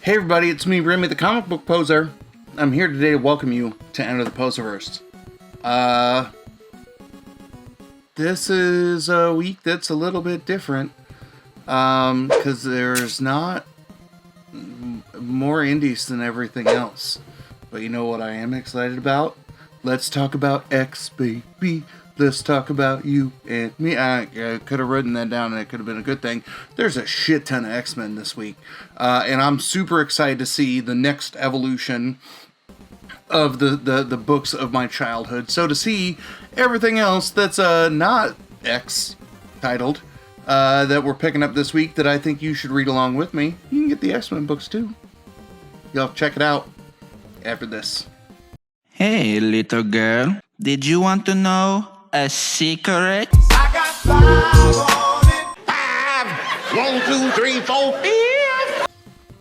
Hey everybody, it's me, Remy the Comic Book Poser. I'm here today to welcome you to Enter the Poserverse. This is a week that's a little bit different, because there's not more indies than everything else. But you know what I am excited about? Let's talk about X, baby. Let's talk about you and me. I could have written that down and it could have been a good thing. There's a shit ton of X-Men this week. And I'm super excited to see the next evolution of the books of my childhood. So to see everything else that's not X-titled that we're picking up this week that I think you should read along with me, you can get the X-Men books too. Y'all check it out after this. Hey, little girl. Did you want to know a secret? I got 5 on it. 5. 1, 2, 3, 4, 5.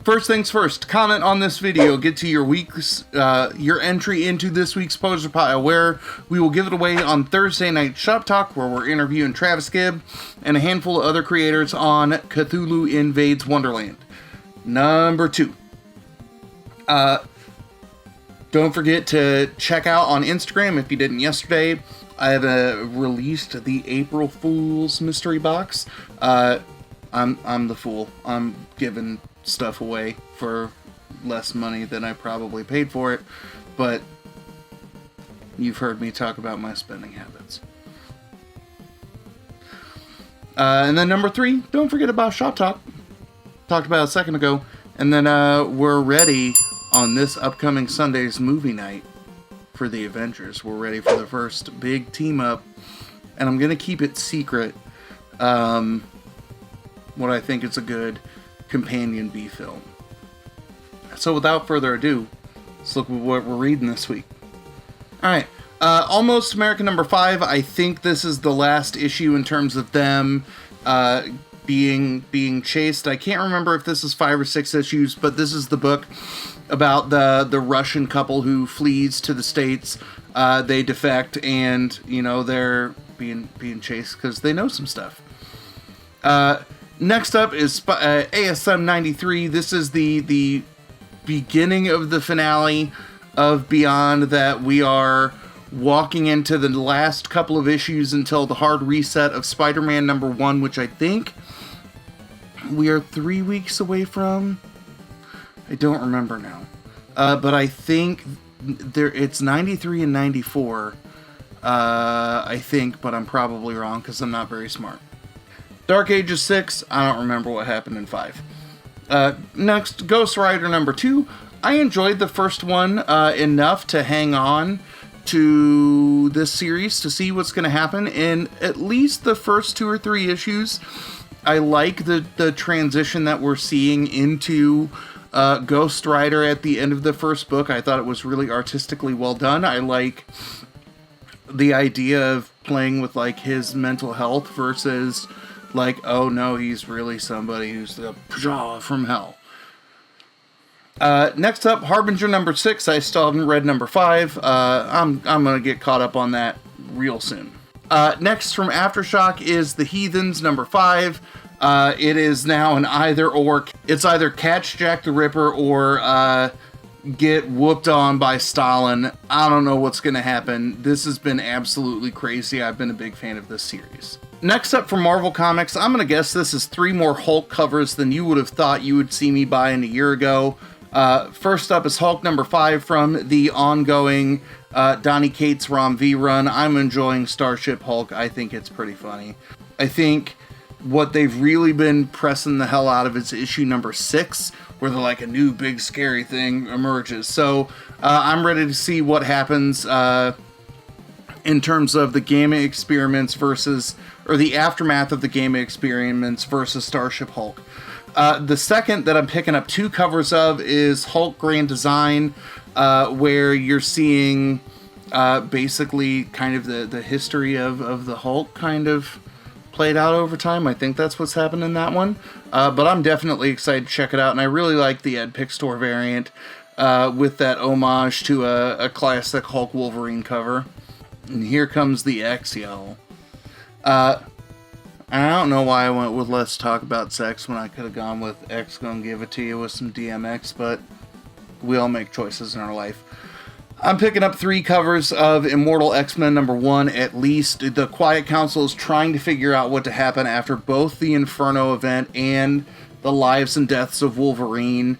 First things first, comment on this video, get to your week's, your entry into this week's Poser Pile, where we will give it away on Thursday Night Shop Talk, where we're interviewing Travis Gibb and a handful of other creators on Cthulhu Invades Wonderland. Number 2. Don't forget to check out on Instagram, if you didn't yesterday, I have released the April Fool's mystery box. I'm the fool. I'm giving stuff away for less money than I probably paid for it, but you've heard me talk about my spending habits. And then number 3, don't forget about Shop Talk. Talked about a second ago. And then we're ready on this upcoming Sunday's movie night for the Avengers. We're ready for the first big team up, and I'm going to keep it secret what I think is a good companion B film. So without further ado, let's look at what we're reading this week. Alright, Almost American number 5. I think this is the last issue in terms of them being chased. I can't remember if this is 5 or 6 issues, but this is the book about the Russian couple who flees to the States. They defect, and you know they're being chased because they know some stuff. Next up is ASM 93. This is the beginning of the finale of Beyond, that we are walking into the last couple of issues until the hard reset of Spider-Man number 1, which I think we are 3 weeks away from. I don't remember now. But I think it's 93 and 94. I think, but I'm probably wrong because I'm not very smart. Dark Ages 6, I don't remember what happened in 5. Next, Ghost Rider number 2. I enjoyed the first one enough to hang on to this series to see what's going to happen in at least the first 2 or 3 issues. I like the transition that we're seeing into Ghost Rider at the end of the first book. I thought it was really artistically well done. I like the idea of playing with like his mental health versus like, oh no, he's really somebody who's the Pajah from hell. Next up, Harbinger number 6. I still haven't read number 5. I'm gonna get caught up on that real soon. Next from Aftershock is The Heathens number 5. It is now an either or. It's either catch Jack the Ripper or get whooped on by Stalin. I don't know what's going to happen. This has been absolutely crazy. I've been a big fan of this series. Next up from Marvel Comics, I'm going to guess this is 3 more Hulk covers than you would have thought you would see me buying a year ago. First up is Hulk number 5 from the ongoing Donny Cates Rom V run. I'm enjoying Starship Hulk. I think it's pretty funny. I think what they've really been pressing the hell out of is issue number 6, where they're like a new big scary thing emerges. So I'm ready to see what happens in terms of the Gamma experiments versus, or the aftermath of the Gamma experiments versus Starship Hulk. The second that I'm picking up 2 covers of is Hulk Grand Design, where you're seeing basically kind of the history of the Hulk kind of played out over time. I think that's what's happened in that one. But I'm definitely excited to check it out, and I really like the Ed Pixtor variant with that homage to a classic Hulk Wolverine cover. And here comes the X, y'all. I don't know why I went with Let's Talk About Sex when I could have gone with X Gonna Give It To You with some DMX, but we all make choices in our life. I'm picking up 3 covers of Immortal X-Men #1 at least. The Quiet Council is trying to figure out what to happen after both the Inferno event and the lives and deaths of Wolverine.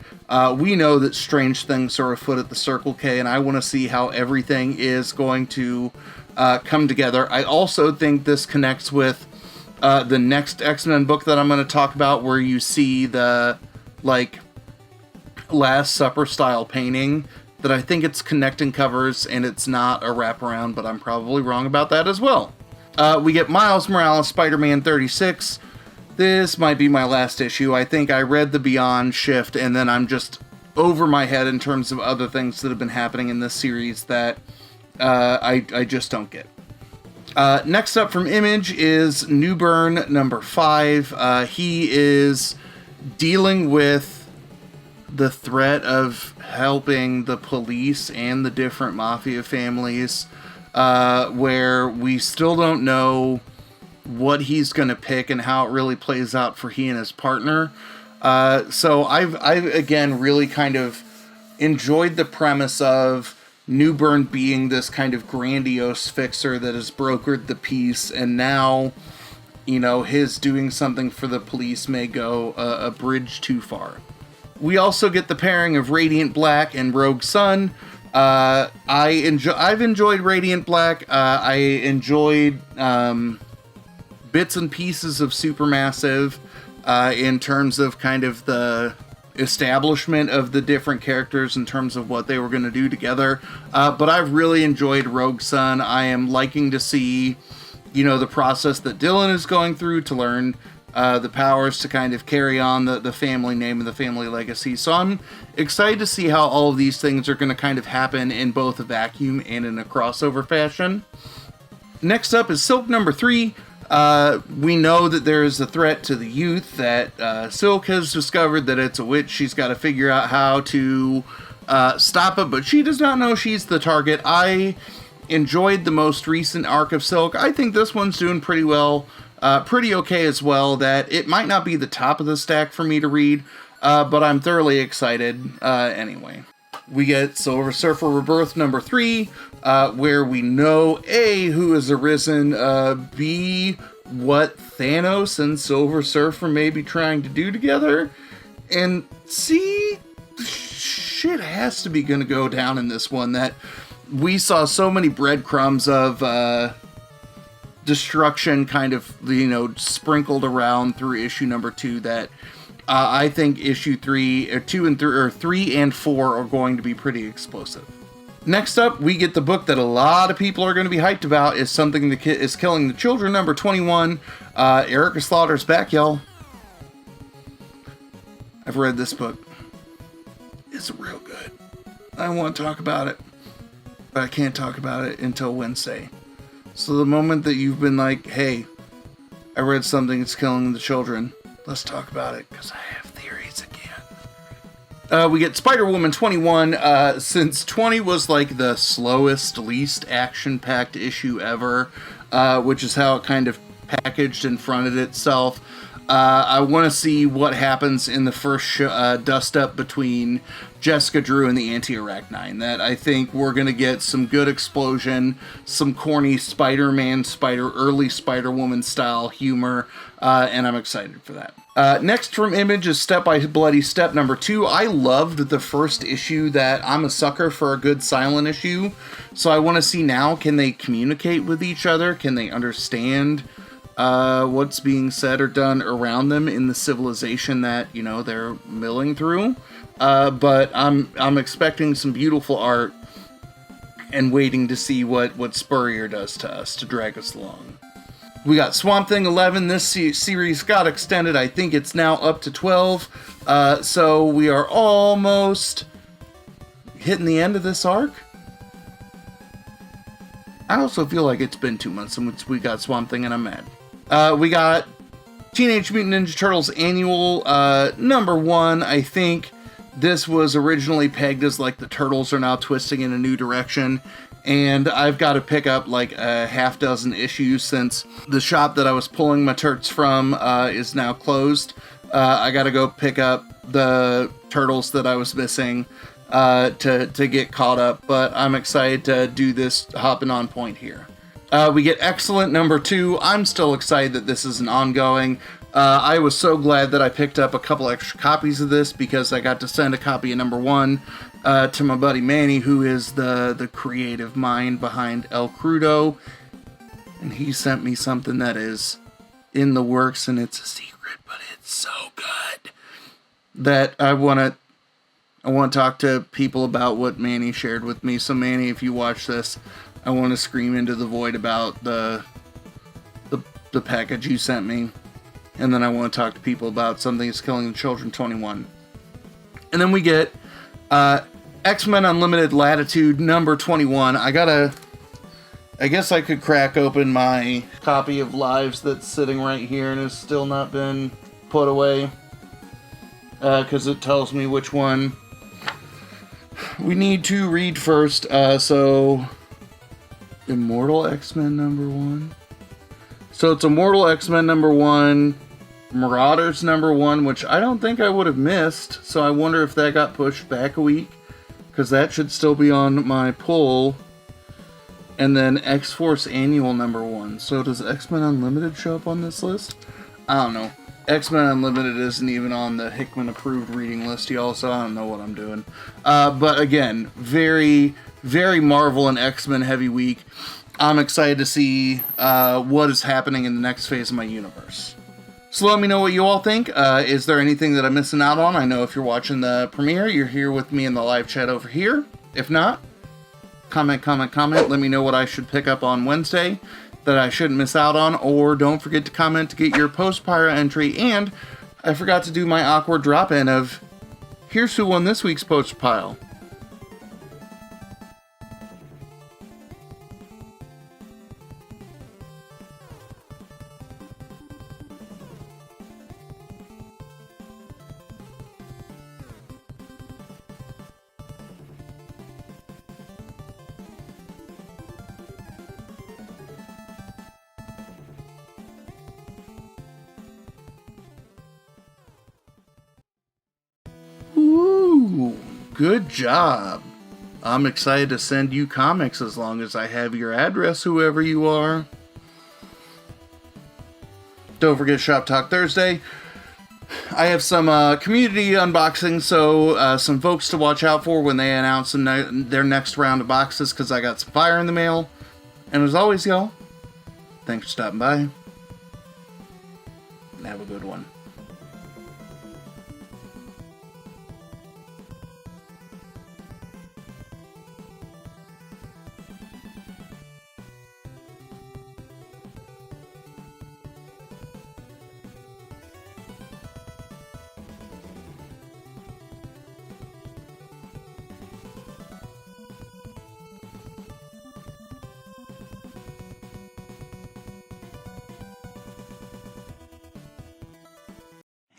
We know that strange things are afoot at the Circle K, and I want to see how everything is going to come together. I also think this connects with the next X-Men book that I'm going to talk about, where you see the, like, Last Supper style painting, that I think it's connecting covers and it's not a wraparound, but I'm probably wrong about that as well. We get Miles Morales Spider-Man 36. This might be my last issue. I think I read the Beyond shift and then I'm just over my head in terms of other things that have been happening in this series that I just don't get. Next up from Image is Newburn #5. He is dealing with the threat of helping the police and the different mafia families, where we still don't know what he's going to pick and how it really plays out for he and his partner. So I've again really kind of enjoyed the premise of Newburn being this kind of grandiose fixer that has brokered the peace, and now, you know, his doing something for the police may go a bridge too far. We also get the pairing of Radiant Black and Rogue Sun. I've enjoyed Radiant Black. I enjoyed bits and pieces of Supermassive in terms of kind of the establishment of the different characters in terms of what they were going to do together. But I've really enjoyed Rogue Sun. I am liking to see, you know, the process that Dylan is going through to learn the powers to kind of carry on the family name and the family legacy. So I'm excited to see how all of these things are going to kind of happen in both a vacuum and in a crossover fashion. Next up is Silk #3. We know that there is a threat to the youth, that Silk has discovered that it's a witch. She's got to figure out how to stop it, but she does not know she's the target. I enjoyed the most recent arc of Silk. I think this one's doing pretty well. Pretty okay as well, that it might not be the top of the stack for me to read, but I'm thoroughly excited anyway. We get Silver Surfer Rebirth #3, where we know A, who has arisen, B, what Thanos and Silver Surfer may be trying to do together, and C, shit has to be going to go down in this one, that we saw so many breadcrumbs of destruction kind of, you know, sprinkled around through issue #2 that I think issue 3 and 4 are going to be pretty explosive. Next up, we get the book that a lot of people are going to be hyped about, is Something That Is Killing the Children #21. Erica Slaughter's back, y'all. I've read this book. It's real good. I want to talk about it, but I can't talk about it until Wednesday. So the moment that you've been like, hey, I read Something That's Killing the Children, let's talk about it, because I have theories again. We get Spider-Woman 21, since 20 was like the slowest, least action-packed issue ever, which is how it kind of packaged and fronted itself. I want to see what happens in the first dust-up between Jessica Drew and the Anti-Arachnine. That I think we're going to get some good explosion, some corny Spider-Man, early Spider-Woman style humor, and I'm excited for that. Next from Image is Step by Bloody Step #2. I loved the first issue. That I'm a sucker for a good silent issue, so I want to see now, can they communicate with each other? Can they understand what's being said or done around them in the civilization that, you know, they're milling through? But I'm expecting some beautiful art and waiting to see what Spurrier does to us to drag us along. We got Swamp Thing 11. This series got extended. I think it's now up to 12. So we are almost hitting the end of this arc. I also feel like it's been 2 months since we got Swamp Thing, and I'm mad. We got Teenage Mutant Ninja Turtles Annual #1. I think this was originally pegged as like the Turtles are now twisting in a new direction, and I've got to pick up like a half dozen issues since the shop that I was pulling my turds from is now closed. I got to go pick up the turtles that I was missing to get caught up, but I'm excited to do this hopping on point here. We get Excellent number 2. I'm still excited that this is an ongoing. I was so glad that I picked up a couple extra copies of this because I got to send a copy of number 1 to my buddy Manny, who is the creative mind behind El Crudo, and he sent me something that is in the works, and it's a secret, but it's so good that I want to talk to people about what Manny shared with me. So Manny, if you watch this, I want to scream into the void about the package you sent me. And then I want to talk to people about Something is Killing the Children 21. And then we get X-Men Unlimited Latitude number 21. I guess I could crack open my copy of Lives that's sitting right here and has still not been put away. Because it tells me which one we need to read first. So, Immortal X-Men number 1. So it's Immortal X-Men number 1, Marauders number 1, which I don't think I would have missed. So I wonder if that got pushed back a week, because that should still be on my pull. And then X-Force Annual number 1. So does X-Men Unlimited show up on this list? I don't know. X-Men Unlimited isn't even on the Hickman approved reading list, y'all, so I don't know what I'm doing. But again, very, very Marvel and X-Men heavy week. I'm excited to see what is happening in the next phase of my universe. So let me know what you all think. Is there anything that I'm missing out on? I know if you're watching the premiere, you're here with me in the live chat over here. If not, comment. Let me know what I should pick up on Wednesday that I shouldn't miss out on. Or don't forget to comment to get your post-pyro entry. And I forgot to do my awkward drop-in of, here's who won this week's post-pile. Ooh, good job. I'm excited to send you comics as long as I have your address, whoever you are. Don't forget Shop Talk Thursday. I have some community unboxing, so some folks to watch out for when they announce their next round of boxes, because I got some fire in the mail. And as always, y'all, thanks for stopping by. And have a good one.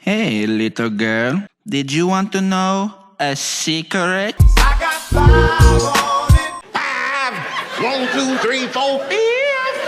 Hey, little girl, did you want to know a secret? I got 5 on it. 5, 1, 2, 3, 4, 5.